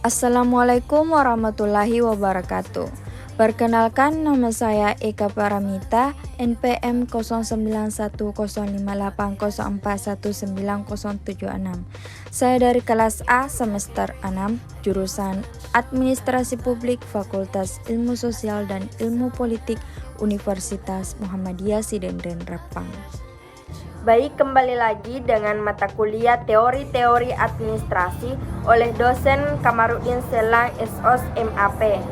Assalamualaikum warahmatullahi wabarakatuh. Perkenalkan, nama saya Eka Paramita, NPM 099158041906. Saya dari kelas A semester 6, jurusan Administrasi Publik, Fakultas Ilmu Sosial dan Ilmu Politik, Universitas Muhammadiyah Sidenden Repang. Baik, kembali lagi dengan mata kuliah Teori-Teori Administrasi oleh dosen Kamarudin Selang SOS MAP.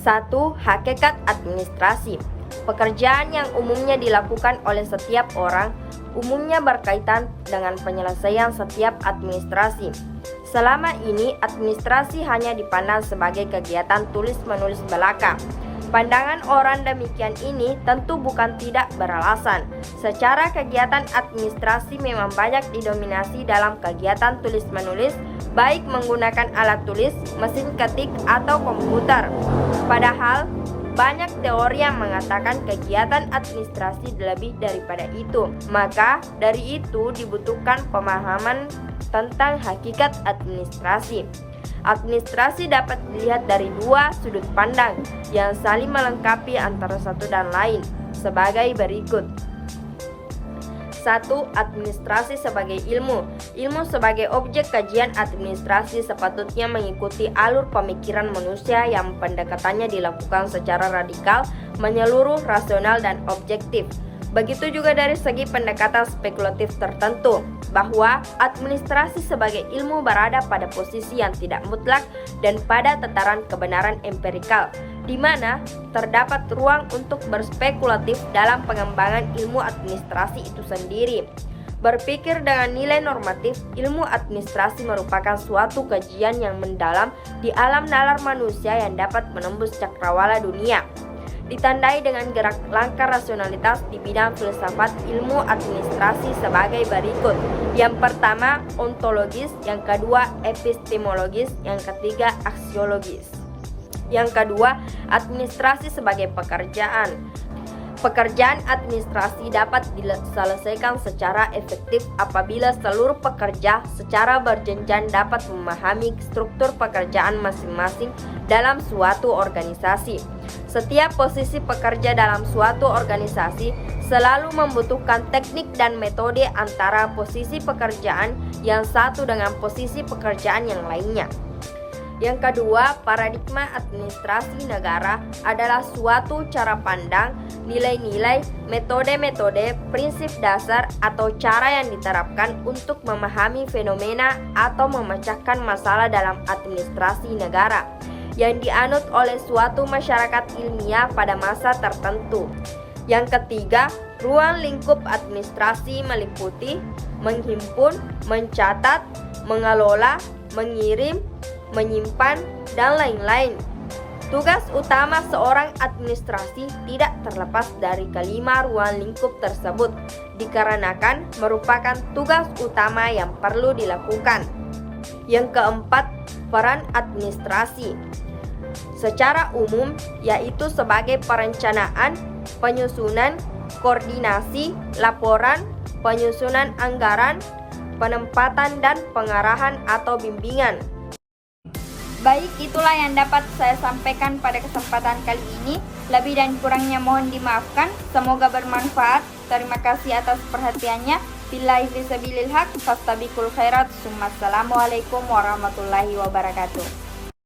1. Hakikat administrasi. Pekerjaan yang umumnya dilakukan oleh setiap orang umumnya berkaitan dengan penyelesaian setiap administrasi. Selama ini, administrasi hanya dipandang sebagai kegiatan tulis-menulis belaka. Pandangan orang demikian ini tentu bukan tidak beralasan. Secara kegiatan administrasi memang banyak didominasi dalam kegiatan tulis-menulis, baik menggunakan alat tulis, mesin ketik, atau komputer. Padahal, banyak teori yang mengatakan kegiatan administrasi lebih daripada itu. Maka, dari itu dibutuhkan pemahaman tentang hakikat administrasi. Administrasi dapat dilihat dari dua sudut pandang yang saling melengkapi antara satu dan lain sebagai berikut. 1. Administrasi sebagai ilmu. Ilmu sebagai objek kajian administrasi sepatutnya mengikuti alur pemikiran manusia yang pendekatannya dilakukan secara radikal, menyeluruh, rasional, dan objektif. Begitu juga dari segi pendekatan spekulatif tertentu, bahwa administrasi sebagai ilmu berada pada posisi yang tidak mutlak dan pada tataran kebenaran empirikal, di mana terdapat ruang untuk berspekulatif dalam pengembangan ilmu administrasi itu sendiri. Berpikir dengan nilai normatif, ilmu administrasi merupakan suatu kajian yang mendalam di alam nalar manusia yang dapat menembus cakrawala dunia. Ditandai dengan gerak langkah rasionalitas di bidang filsafat ilmu administrasi sebagai berikut. Yang pertama, ontologis, yang kedua, epistemologis, yang ketiga, aksiologis. Yang kedua, administrasi sebagai pekerjaan. Pekerjaan administrasi dapat diselesaikan secara efektif apabila seluruh pekerja secara berjenjang dapat memahami struktur pekerjaan masing-masing dalam suatu organisasi. Setiap posisi pekerja dalam suatu organisasi selalu membutuhkan teknik dan metode antara posisi pekerjaan yang satu dengan posisi pekerjaan yang lainnya. Yang kedua, paradigma administrasi negara adalah suatu cara pandang, nilai-nilai, metode-metode, prinsip dasar, atau cara yang diterapkan untuk memahami fenomena atau memecahkan masalah dalam administrasi negara yang dianut oleh suatu masyarakat ilmiah pada masa tertentu. Yang ketiga, ruang lingkup administrasi meliputi menghimpun, mencatat, mengelola, mengirim, menyimpan, dan lain-lain. Tugas utama seorang administrasi tidak terlepas dari kelima ruang lingkup tersebut, dikarenakan merupakan tugas utama yang perlu dilakukan. Yang keempat, peran administrasi secara umum yaitu sebagai perencanaan, penyusunan, koordinasi, laporan, penyusunan anggaran, penempatan, dan pengarahan atau bimbingan. Baik, itulah yang dapat saya sampaikan pada kesempatan kali ini. Lebih dan kurangnya mohon dimaafkan. Semoga bermanfaat. Terima kasih atas perhatiannya. Billahi fisabilil haq, fastabiqul khairat. Assalamualaikum warahmatullahi wabarakatuh.